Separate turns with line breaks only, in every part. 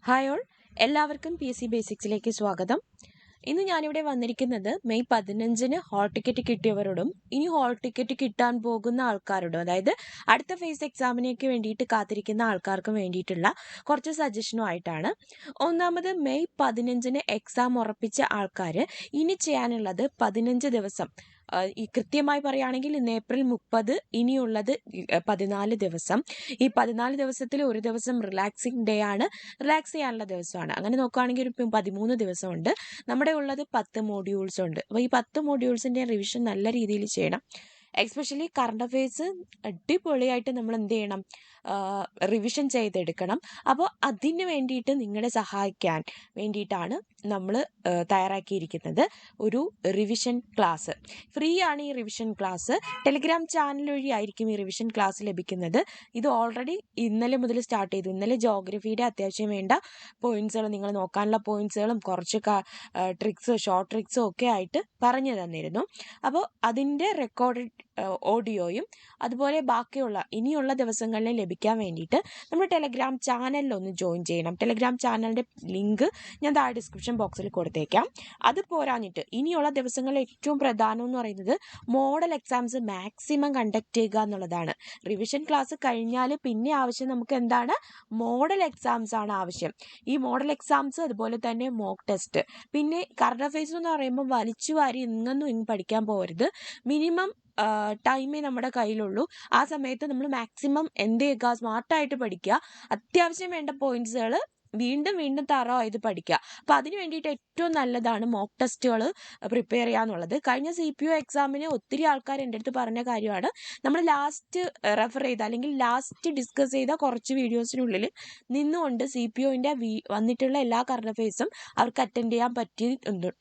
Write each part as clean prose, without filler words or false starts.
Hi all, എല്ലാവർക്കും P S C ബേസിക്സിലേക്ക് സ്വാഗതം. ഇന്ന് ഞാനിവിടെ വന്നിരിക്കുന്നത് മെയ് 15-ന് ഹോൾ ടിക്കറ്റ് കിട്ടിയവരോടും ഇനി ഹോൾ ടിക്കറ്റ് കിട്ടാൻ പോകുന്ന ആൾക്കാരോടും, അതായത് അടുത്ത ഫേസ് എക്സാമിനേക്ക് വേണ്ടിയിട്ട് കാത്തിരിക്കുന്ന ആൾക്കാർക്കും വേണ്ടിയിട്ടുള്ള കുറച്ച് സജഷനുമായിട്ടാണ്. ഒന്നാമത്, മെയ് 15-ന് എക്സാം ഉറപ്പിച്ച ആൾക്കാർ ഇനി ചെയ്യാനുള്ളത് 15 ദിവസം, ഈ കൃത്യമായി പറയുകയാണെങ്കിൽ ഇന്ന് ഏപ്രിൽ 30, ഇനിയുള്ളത് 14 ദിവസം. ഈ 14 ദിവസത്തിൽ ഒരു ദിവസം റിലാക്സിങ് ഡേ ആണ്, റിലാക്സ് ചെയ്യാനുള്ള ദിവസമാണ്. അങ്ങനെ നോക്കുകയാണെങ്കിൽ ഒരു 13 ദിവസമുണ്ട്. നമ്മുടെ ഉള്ളത് 10 മോഡ്യൂൾസ് ഉണ്ട്. അപ്പോൾ ഈ 10 മോഡ്യൂൾസിൻ്റെ റിവിഷൻ നല്ല രീതിയിൽ ചെയ്യണം. എസ്പെഷ്യലി കറണ്ട് അഫെയർസ് അടിപൊളിയായിട്ട് നമ്മൾ എന്ത് ചെയ്യണം, റിവിഷൻ ചെയ്തെടുക്കണം. അപ്പോൾ അതിന് വേണ്ടിയിട്ട് നിങ്ങളെ സഹായിക്കാൻ വേണ്ടിയിട്ടാണ് നമ്മൾ തയ്യാറാക്കിയിരിക്കുന്നത് ഒരു റിവിഷൻ ക്ലാസ്. ഫ്രീ ആണ് ഈ റിവിഷൻ ക്ലാസ്. ടെലിഗ്രാം ചാനൽ വഴിയായിരിക്കും ഈ റിവിഷൻ ക്ലാസ് ലഭിക്കുന്നത്. ഇത് ഓൾറെഡി ഇന്നലെ മുതൽ സ്റ്റാർട്ട് ചെയ്തു. ഇന്നലെ ജോഗ്രഫിയുടെ അത്യാവശ്യം വേണ്ട പോയിന്റ്സുകൾ, നിങ്ങൾ നോക്കാനുള്ള പോയിന്റ്സുകളും കുറച്ച് ട്രിക്സ്, ഷോർട്ട് ട്രിക്സും ഒക്കെ ആയിട്ട് പറഞ്ഞു തന്നിരുന്നു. അപ്പോൾ അതിൻ്റെ റെക്കോർഡഡ് ഓഡിയോയും അതുപോലെ ബാക്കിയുള്ള ഇനിയുള്ള ദിവസങ്ങളിൽ ലഭിക്കാൻ വേണ്ടിയിട്ട് നമ്മൾ ടെലിഗ്രാം ചാനലിലൊന്ന് ജോയിൻ ചെയ്യണം. ടെലിഗ്രാം ചാനലിൻ്റെ ലിങ്ക് ഞാൻ താഴെ ഡിസ്ക്രിപ്ഷൻ ബോക്സിൽ കൊടുത്തേക്കാം. അത് പോരാഞ്ഞിട്ട് ഇനിയുള്ള ദിവസങ്ങളിൽ ഏറ്റവും പ്രധാനം എന്ന് പറയുന്നത് മോഡൽ എക്സാംസ് മാക്സിമം കണ്ടക്ട് ചെയ്യുക എന്നുള്ളതാണ്. റിവിഷൻ ക്ലാസ് കഴിഞ്ഞാൽ പിന്നെ ആവശ്യം നമുക്ക് എന്താണ്, മോഡൽ എക്സാംസ് ആണ് ആവശ്യം. ഈ മോഡൽ എക്സാംസ് അതുപോലെ തന്നെ മോക്ക് ടെസ്റ്റ്, പിന്നെ കറണ്ട് അഫെയർസ് എന്ന് പറയുമ്പോൾ വലിച്ചു വാരി ഇങ്ങൊന്നും പഠിക്കാൻ പോകരുത്. മിനിമം ടൈമേ നമ്മുടെ കയ്യിലുള്ളൂ. ആ സമയത്ത് നമ്മൾ മാക്സിമം എന്ത് ചെയ്യുക, സ്മാർട്ടായിട്ട് പഠിക്കുക. അത്യാവശ്യം വേണ്ട പോയിന്റ്സുകൾ വീണ്ടും വീണ്ടും തറവായത് പഠിക്കുക. അപ്പോൾ അതിന് വേണ്ടിയിട്ട് ഏറ്റവും നല്ലതാണ് മോക്ക് ടെസ്റ്റുകൾ പ്രിപ്പയർ ചെയ്യുക എന്നുള്ളത്. കഴിഞ്ഞ CPO എക്സാമിന് ഒത്തിരി ആൾക്കാർ എൻ്റെ അടുത്ത് പറഞ്ഞ കാര്യമാണ്, നമ്മൾ ലാസ്റ്റ് റെഫർ ചെയ്ത അല്ലെങ്കിൽ ലാസ്റ്റ് ഡിസ്കസ് ചെയ്ത കുറച്ച് വീഡിയോസിനുള്ളിൽ നിന്നുകൊണ്ട് CPOൻ്റെ വന്നിട്ടുള്ള എല്ലാ കറണ്ട് അഫെയർസും അവർക്ക് അറ്റൻഡ് ചെയ്യാൻ പറ്റി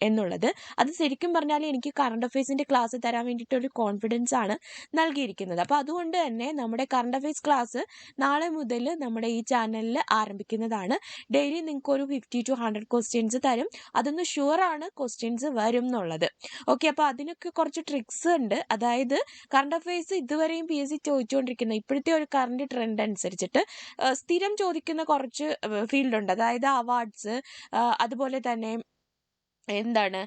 എന്നുള്ളത്. അത് ശരിക്കും പറഞ്ഞാൽ എനിക്ക് കറണ്ട് അഫെയർസിൻ്റെ ക്ലാസ് തരാൻ വേണ്ടിയിട്ടൊരു കോൺഫിഡൻസ് ആണ് നൽകിയിരിക്കുന്നത്. അപ്പോൾ അതുകൊണ്ട് തന്നെ നമ്മുടെ കറണ്ട് അഫെയർസ് ക്ലാസ് നാളെ മുതൽ നമ്മുടെ ഈ ചാനലിൽ ആരംഭിക്കുന്നതാണ്. ഡെയിലി നിങ്ങൾക്ക് ഒരു 50 to 100 ക്വസ്റ്റ്യൻസ് തരും. അതൊന്ന് ഷുവറാണ് ക്വസ്റ്റ്യൻസ് വരും എന്നുള്ളത്. ഓക്കെ, അപ്പോൾ അതിനൊക്കെ കുറച്ച് ട്രിക്സ് ഉണ്ട്. അതായത് കറണ്ട് അഫെയർസ് ഇതുവരെയും PSC ചോദിച്ചുകൊണ്ടിരിക്കുന്ന ഇപ്പോഴത്തെ ഒരു കറണ്ട് ട്രെൻഡ് അനുസരിച്ചിട്ട് സ്ഥിരം ചോദിക്കുന്ന കുറച്ച് ഫീൽഡ് ഉണ്ട്. അതായത് അവാർഡ്സ്, അതുപോലെ തന്നെ എന്താണ്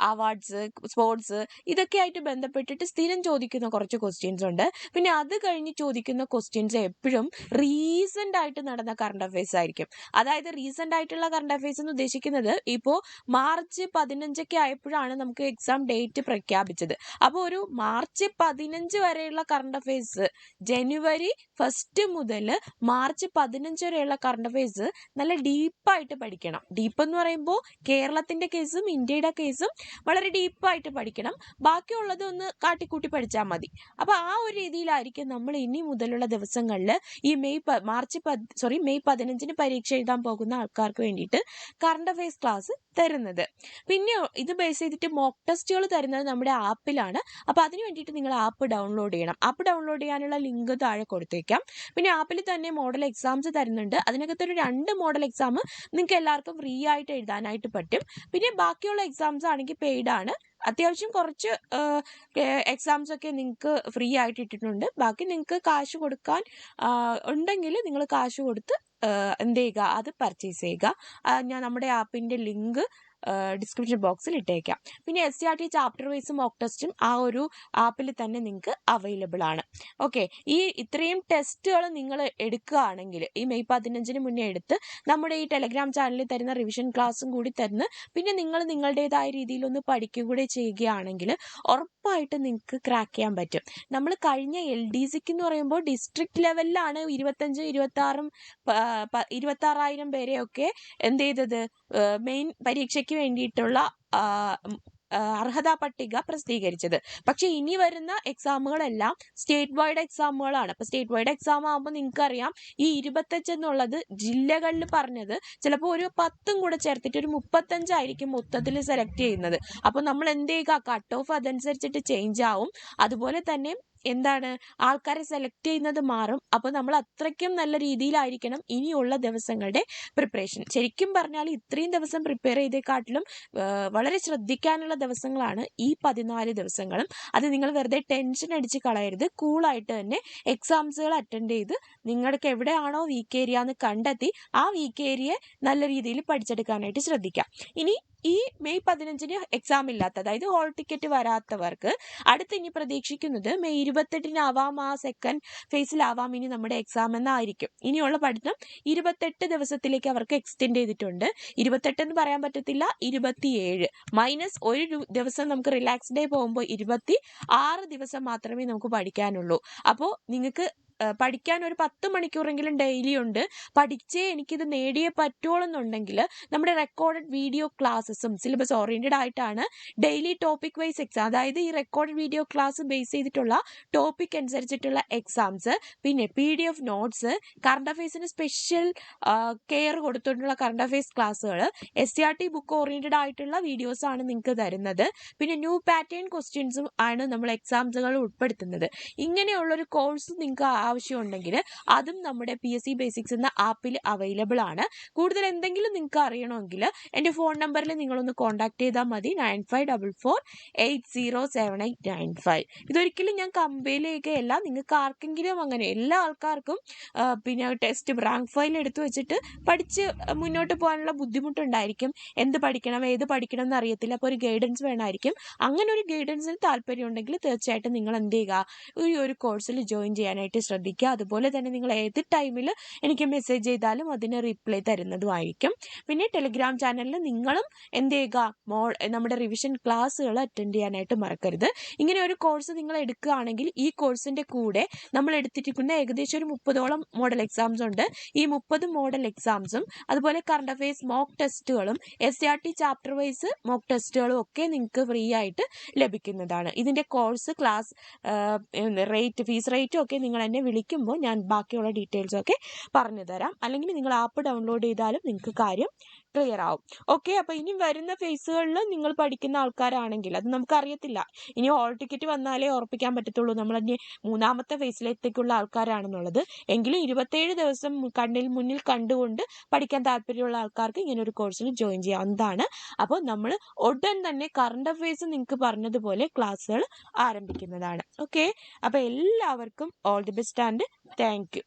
അവാർഡ്സ്, സ്പോർട്സ്, ഇതൊക്കെ ആയിട്ട് ബന്ധപ്പെട്ടിട്ട് സ്ഥിരം ചോദിക്കുന്ന കുറച്ച് ക്വസ്റ്റ്യൻസ് ഉണ്ട്. പിന്നെ അത് കഴിഞ്ഞ് ചോദിക്കുന്ന ക്വസ്റ്റ്യൻസ് എപ്പോഴും റീസെൻ്റ് ആയിട്ട് നടന്ന കറണ്ട് അഫെയർസ് ആയിരിക്കും. അതായത് റീസെൻ്റ് ആയിട്ടുള്ള കറണ്ട് അഫെയർസ് എന്ന് ഉദ്ദേശിക്കുന്നത് ഇപ്പോൾ മാർച്ച് 15 ആയപ്പോഴാണ് നമുക്ക് എക്സാം ഡേറ്റ് പ്രഖ്യാപിച്ചത്. അപ്പോൾ ഒരു മാർച്ച് 15 വരെയുള്ള കറണ്ട് അഫെയർസ്, ജനുവരി 1 മുതൽ മാർച്ച് 15 വരെയുള്ള കറണ്ട് അഫെയർസ് നല്ല ഡീപ്പായിട്ട് പഠിക്കണം. ഡീപ്പ് എന്ന് പറയുമ്പോൾ കേരളത്തിൻ്റെ കേസും ഇന്ത്യയുടെ കേസും വളരെ ഡീപ്പായിട്ട് പഠിക്കണം. ബാക്കിയുള്ളത് ഒന്ന് കാട്ടിക്കൂട്ടി പഠിച്ചാൽ മതി. അപ്പോൾ ആ ഒരു രീതിയിലായിരിക്കും നമ്മൾ ഇനി മുതലുള്ള ദിവസങ്ങളിൽ ഈ മെയ് 15-ന് പരീക്ഷ എഴുതാൻ പോകുന്ന ആൾക്കാർക്ക് വേണ്ടിയിട്ട് കറണ്ട് അഫെയർസ് ക്ലാസ് തരുന്നത്. പിന്നെ ഇത് ബേസ് ചെയ്തിട്ട് മോക്ക് ടെസ്റ്റുകൾ തരുന്നത് നമ്മുടെ ആപ്പിലാണ്. അപ്പോൾ അതിന് വേണ്ടിയിട്ട് നിങ്ങൾ ആപ്പ് ഡൗൺലോഡ് ചെയ്യണം. ആപ്പ് ഡൗൺലോഡ് ചെയ്യാനുള്ള ലിങ്ക് താഴെ കൊടുത്തേക്കാം. പിന്നെ ആപ്പിൽ തന്നെ മോഡൽ എക്സാംസ് തരുന്നുണ്ട്. അതിനകത്തൊരു 2 മോഡൽ എക്സാം നിങ്ങൾക്ക് എല്ലാവർക്കും ഫ്രീ ആയിട്ട് എഴുതാനായിട്ട് പറ്റും. പിന്നെ ബാക്കിയുള്ള എക്സാംസ് ആണെങ്കിൽ പെയ്ഡ് ആണ്. അത്യാവശ്യം കുറച്ച് എക്സാംസ് ഒക്കെ നിങ്ങൾക്ക് ഫ്രീ ആയിട്ട് ഇട്ടിട്ടുണ്ട്. ബാക്കി നിങ്ങൾക്ക് കാശ് കൊടുക്കാൻ ഉണ്ടെങ്കിൽ നിങ്ങൾ കാശ് കൊടുത്ത് എന്ത് ചെയ്യുക, അത് പർച്ചേസ് ചെയ്യുക. ഞാൻ നമ്മുടെ ആപ്പിൻ്റെ ലിങ്ക് ഡിസ്ക്രിപ്ഷൻ ബോക്സിൽ ഇട്ടേക്കാം. പിന്നെ SCRT ചാപ്റ്റർ വൈസ് മോക്ക് ടെസ്റ്റും ആ ഒരു ആപ്പിൽ തന്നെ നിങ്ങൾക്ക് അവൈലബിൾ ആണ്. ഓക്കെ, ഈ ഇത്രയും ടെസ്റ്റുകൾ നിങ്ങൾ എടുക്കുകയാണെങ്കിൽ ഈ മെയ് 15-ന് മുന്നേ എടുത്ത് നമ്മുടെ ഈ ടെലിഗ്രാം ചാനലിൽ തരുന്ന റിവിഷൻ ക്ലാസ്സും കൂടി തരുന്ന, പിന്നെ നിങ്ങൾ നിങ്ങളുടേതായ രീതിയിലൊന്ന് പഠിക്കുക കൂടെ ചെയ്യുകയാണെങ്കിൽ ഉറപ്പായിട്ട് നിങ്ങൾക്ക് ക്രാക്ക് ചെയ്യാൻ പറ്റും. നമ്മൾ കഴിഞ്ഞ LDCക്ക് എന്ന് പറയുമ്പോൾ ഡിസ്ട്രിക്ട് ലെവലിലാണ് 26,000 പേരെയൊക്കെ എന്ത് ചെയ്തത്, മെയിൻ പരീക്ഷയ്ക്ക് വേണ്ടിയിട്ടുള്ള അർഹതാ പട്ടിക പ്രസിദ്ധീകരിച്ചത്. പക്ഷെ ഇനി വരുന്ന എക്സാമുകളെല്ലാം സ്റ്റേറ്റ് വൈഡ് എക്സാമുകളാണ്. അപ്പോൾ സ്റ്റേറ്റ് വൈഡ് എക്സാം ആകുമ്പോൾ നിങ്ങൾക്കറിയാം, ഈ 25 എന്നുള്ളത് ജില്ലകളിൽ പറഞ്ഞത് ചിലപ്പോൾ ഒരു 10 കൂടെ ചേർത്തിട്ട് ഒരു 35 ആയിരിക്കും മൊത്തത്തിൽ സെലക്ട് ചെയ്യുന്നത്. അപ്പോൾ നമ്മൾ എന്ത് ചെയ്യുക, കട്ട് ഓഫ് അതനുസരിച്ചിട്ട് ചേഞ്ച് ആവും. അതുപോലെ തന്നെ എന്താണ് ആൾക്കാരെ സെലക്ട് ചെയ്യുന്നത് മാറും. അപ്പോൾ നമ്മൾ അത്രയ്ക്കും നല്ല രീതിയിലായിരിക്കണം ഇനിയുള്ള ദിവസങ്ങളുടെ പ്രിപ്പറേഷൻ. ശരിക്കും പറഞ്ഞാൽ ഇത്രയും ദിവസം പ്രിപ്പയർ ചെയ്തേക്കാട്ടിലും വളരെ ശ്രദ്ധിക്കാനുള്ള ദിവസങ്ങളാണ് ഈ 14 ദിവസങ്ങളും. അത് നിങ്ങൾ വെറുതെ ടെൻഷൻ അടിച്ച് കളയരുത്. കൂളായിട്ട് തന്നെ എക്സാംസുകൾ അറ്റൻഡ് ചെയ്ത് നിങ്ങൾക്ക് എവിടെയാണോ വീക്ക് ഏരിയ എന്ന് കണ്ടെത്തി ആ വീക്ക് ഏരിയ നല്ല രീതിയിൽ പഠിച്ചെടുക്കാനായിട്ട് ശ്രദ്ധിക്കാം. ഇനി ഈ മെയ് 15 എക്സാം ഇല്ലാത്ത, അതായത് ഹോൾ ടിക്കറ്റ് വരാത്തവർക്ക് അടുത്ത് ഇനി പ്രതീക്ഷിക്കുന്നത് മെയ് 28 ആ സെക്കൻഡ് ഫേസിലാവാം ഇനി നമ്മുടെ എക്സാം എന്നായിരിക്കും. ഇനിയുള്ള പഠനം 28 ദിവസത്തിലേക്ക് അവർക്ക് എക്സ്റ്റെൻഡ് ചെയ്തിട്ടുണ്ട്. 28 എന്ന് പറയാൻ പറ്റത്തില്ല, 27 മൈനസ് ഒരു ദിവസം നമുക്ക് റിലാക്സ് ഡേ പോകുമ്പോൾ 26 ദിവസം മാത്രമേ നമുക്ക് പഠിക്കാനുള്ളൂ. അപ്പോൾ നിങ്ങൾക്ക് പഠിക്കാൻ ഒരു 10 മണിക്കൂറെങ്കിലും ഡെയിലി ഉണ്ട്. പഠിച്ചേ എനിക്കിത് നേടിയേ പറ്റുള്ളൂന്നുണ്ടെങ്കിൽ നമ്മുടെ റെക്കോർഡഡ് വീഡിയോ ക്ലാസ്സസും സിലബസ് ഓറിയന്റഡ് ആയിട്ടാണ് ഡെയിലി ടോപ്പിക് വൈസ് എക്സാം, അതായത് ഈ റെക്കോർഡഡ് വീഡിയോ ക്ലാസ് ബേസ് ചെയ്തിട്ടുള്ള ടോപ്പിക് അനുസരിച്ചിട്ടുള്ള എക്സാംസ്, പിന്നെ PDF നോട്ട്സ്, കറണ്ട് അഫയേഴ്സിന് സ്പെഷ്യൽ കെയർ കൊടുത്തിട്ടുള്ള കറണ്ട് അഫയേഴ്സ് ക്ലാസ്സുകൾ, SCRT ബുക്ക് ഓറിയന്റഡ് ആയിട്ടുള്ള വീഡിയോസ് ആണ് നിങ്ങൾക്ക് തരുന്നത്. പിന്നെ ന്യൂ പാറ്റേൺ ക്വസ്റ്റ്യൻസും ആണ് നമ്മൾ എക്സാംസുകൾ ഉൾപ്പെടുത്തുന്നത്. ഇങ്ങനെയുള്ളൊരു കോഴ്സ് നിങ്ങൾക്ക് ആവശ്യമുണ്ടെങ്കിൽ അതും നമ്മുടെ PSC ബേസിക്സ് എന്ന ആപ്പിൽ അവൈലബിൾ ആണ്. കൂടുതൽ എന്തെങ്കിലും നിങ്ങൾക്ക് അറിയണമെങ്കിൽ എൻ്റെ ഫോൺ നമ്പറിൽ നിങ്ങളൊന്ന് കോൺടാക്ട് ചെയ്താൽ മതി, 9544807895. ഇതൊരിക്കലും ഞാൻ കമ്പയർ ചെയ്യുകയല്ല. നിങ്ങൾക്ക് ആർക്കെങ്കിലും അങ്ങനെ, എല്ലാ ആൾക്കാർക്കും പിന്നെ ടെസ്റ്റ് റാങ്ക് ഫയൽ എടുത്തു വെച്ചിട്ട് പഠിച്ച് മുന്നോട്ട് പോകാനുള്ള ബുദ്ധിമുട്ടുണ്ടായിരിക്കും. എന്ത് പഠിക്കണം ഏത് പഠിക്കണം എന്ന് അറിയത്തില്ല. അപ്പോൾ ഒരു ഗൈഡൻസ് വേണമായിരിക്കും. അങ്ങനെ ഒരു ഗൈഡൻസിന് താല്പര്യം ഉണ്ടെങ്കിൽ തീർച്ചയായിട്ടും നിങ്ങൾ എന്ത് ചെയ്യുക, ഈ ഒരു കോഴ്സിൽ ജോയിൻ ചെയ്യാനായിട്ട് ശ്രദ്ധിക്കുക. അതുപോലെ തന്നെ നിങ്ങൾ ഏത് ടൈമിൽ എനിക്ക് മെസ്സേജ് ചെയ്താലും അതിന് റിപ്ലൈ തരുന്നതുമായിരിക്കും. പിന്നെ ടെലിഗ്രാം ചാനലിൽ നിങ്ങളും എന്ത് ചെയ്യുക, നമ്മുടെ റിവിഷൻ ക്ലാസ്സുകൾ അറ്റൻഡ് ചെയ്യാനായിട്ട് മറക്കരുത്. ഇങ്ങനെ ഒരു കോഴ്സ് നിങ്ങൾ എടുക്കുകയാണെങ്കിൽ ഈ കോഴ്സിൻ്റെ കൂടെ നമ്മൾ എടുത്തിരിക്കുന്ന ഏകദേശം ഒരു 30ഓളം മോഡൽ എക്സാംസ് ഉണ്ട്. ഈ 30 മോഡൽ എക്സാംസും അതുപോലെ കറണ്ട് അഫയേഴ്സ് മോക്ക് ടെസ്റ്റുകളും SCRT ചാപ്റ്റർ വൈസ് മോക്ക് ടെസ്റ്റുകളും ഒക്കെ നിങ്ങൾക്ക് ഫ്രീ ആയിട്ട് ലഭിക്കുന്നതാണ്. ഇതിൻ്റെ കോഴ്സ് ക്ലാസ് റേറ്റ്, ഫീസ് റേറ്റും ഒക്കെ നിങ്ങൾ എന്നെ വിളിക്കുമ്പോൾ ഞാൻ ബാക്കിയുള്ള ഡീറ്റെയിൽസ് ഒക്കെ പറഞ്ഞു തരാം. അല്ലെങ്കിൽ നിങ്ങൾ ആപ്പ് ഡൗൺലോഡ് ചെയ്താലും നിങ്ങൾക്ക് കാര്യം ക്ലിയർ ആവും. ഓക്കെ, അപ്പോൾ ഇനി വരുന്ന ഫേസുകളിൽ നിങ്ങൾ പഠിക്കുന്ന ആൾക്കാരാണെങ്കിൽ, അത് നമുക്കറിയത്തില്ല, ഇനി ഹോൾ ടിക്കറ്റ് വന്നാലേ ഉറപ്പിക്കാൻ പറ്റത്തുള്ളൂ നമ്മൾ ഇനി 3ാമത്തെ ഫേസിലേക്കുള്ള ആൾക്കാരാണെന്നുള്ളത്. എങ്കിലും 27 ദിവസം മുന്നിൽ കണ്ടുകൊണ്ട് പഠിക്കാൻ താല്പര്യമുള്ള ആൾക്കാർക്ക് ഇങ്ങനെ ഒരു കോഴ്സിൽ ജോയിൻ ചെയ്യാവുന്നതാണ്. അപ്പോൾ നമ്മൾ ഉടൻ തന്നെ കറണ്ട് അഫയേഴ്സ് നിങ്ങൾക്ക് പറഞ്ഞതുപോലെ ക്ലാസ്സുകൾ ആരംഭിക്കുന്നതാണ്. ഓക്കെ, അപ്പോൾ എല്ലാവർക്കും all the best and thank you.